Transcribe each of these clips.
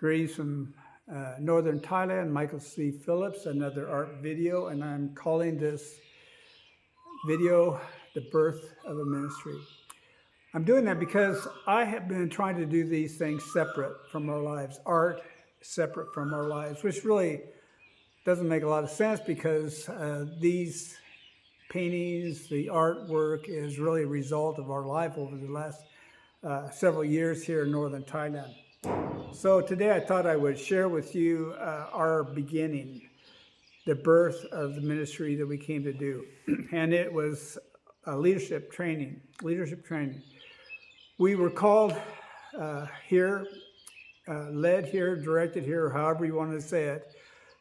Greetings from northern Thailand, Michael C. Phillips, another art video, and I'm calling this video The Birth of a Ministry. I'm doing that because I have been trying to do these things separate from our lives, art separate from our lives, which really doesn't make a lot of sense because these paintings, the artwork is really a result of our life over the last several years here in northern Thailand. So today I thought I would share with you our beginning, the birth of the ministry that we came to do. And it was leadership training. We were called here, led here, directed here, however you want to say it,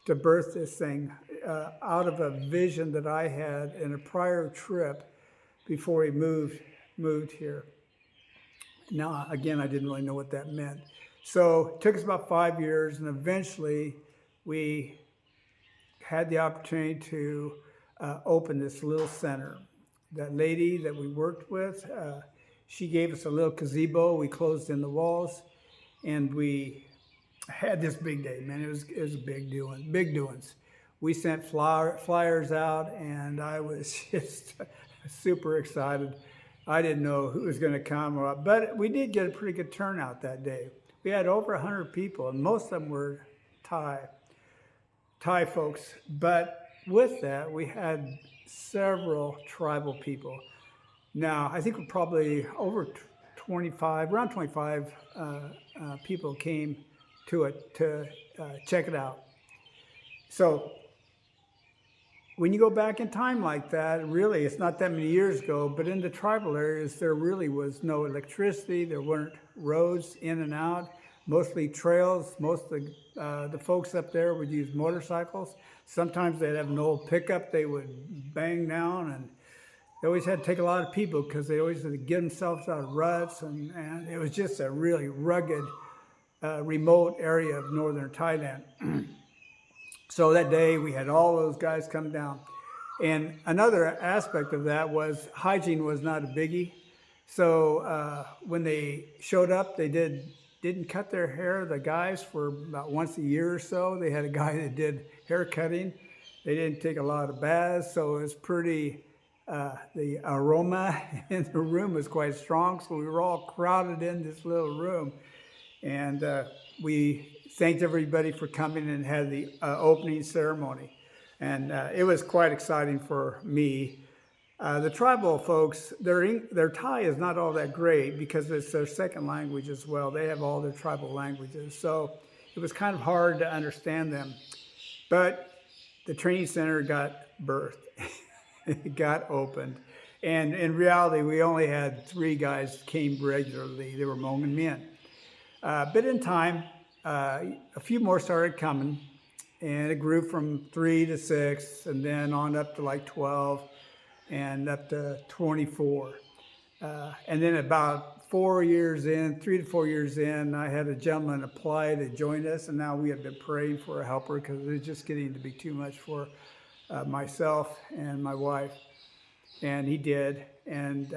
to birth this thing out of a vision that I had in a prior trip before we moved here. Now, again, I didn't really know what that meant. So it took us about 5 years, and eventually we had the opportunity to open this little center. That lady that we worked with, she gave us a little gazebo. We closed in the walls, and we had this big day. Man, it was a big doings. We sent flyers out, and I was just super excited. I didn't know who was going to come, but we did get a pretty good turnout that day. We had over 100 people, and most of them were Thai folks. But with that, we had several tribal people. Now, I think we're probably over 25, around 25 people came to it to check it out. So when you go back in time like that, really, it's not that many years ago, but in the tribal areas, there really was no electricity. There weren't roads in and out, mostly trails. Most of the folks up there would use motorcycles. Sometimes they'd have an old pickup they would bang down, and they always had to take a lot of people because they always had to get themselves out of ruts, and it was just a really rugged, remote area of northern Thailand. So that day we had all those guys come down. And another aspect of that was hygiene was not a biggie. So when they showed up, they didn't cut their hair, the guys, for about once a year or so. They had a guy that did hair cutting. They didn't take a lot of baths, so it was pretty, the aroma in the room was quite strong. So we were all crowded in this little room. And we thanked everybody for coming and had the opening ceremony. And it was quite exciting for me. The tribal folks, their Thai is not all that great because it's their second language as well. They have all their tribal languages. So it was kind of hard to understand them. But the training center got birthed. It got opened. And in reality, we only had 3 guys came regularly. They were Hmong men. But in time, a few more started coming, and it grew from 3 to 6, and then on up to like 12, and up to 24. And then about 4 years in, 3 to 4 years in, I had a gentleman apply to join us, and now we have been praying for a helper because it was just getting to be too much for myself and my wife. And he did, and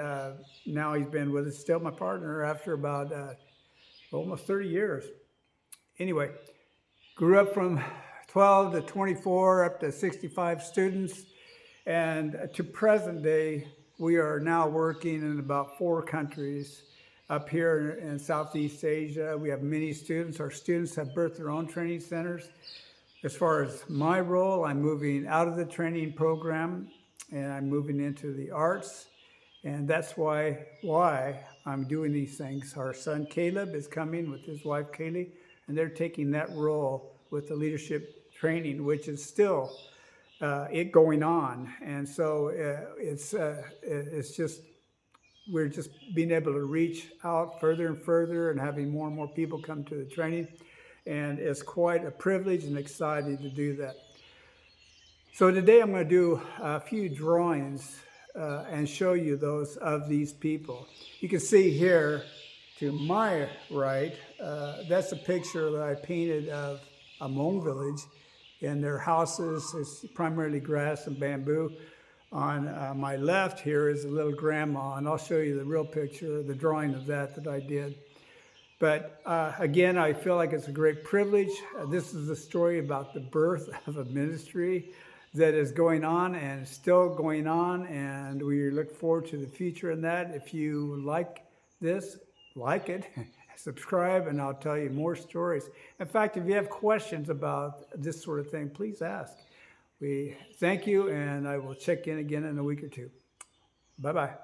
now he's been with us, still my partner, after about almost 30 years. Anyway, grew up from 12 to 24, up to 65 students, and to present day, we are now working in about 4 countries. Up here in Southeast Asia, we have many students. Our students have birthed their own training centers. As far as my role, I'm moving out of the training program, and I'm moving into the arts, and that's why I'm doing these things. Our son Caleb is coming with his wife Kaylee, and they're taking that role with the leadership training, which is still it going on. And so it's just, we're just being able to reach out further and further and having more and more people come to the training. And it's quite a privilege and exciting to do that. So today I'm going to do a few drawings and show you those of these people. You can see here to my right, that's a picture that I painted of a Hmong village, and their houses is primarily grass and bamboo. On my left here is a little grandma, and I'll show you the real picture, the drawing of that I did. But again, I feel like it's a great privilege. This is a story about the birth of a ministry that is going on and still going on, and we look forward to the future in that. If you like this, like it, subscribe, and I'll tell you more stories. In fact, if you have questions about this sort of thing, please ask. We thank you, and I will check in again in a week or two. Bye-bye.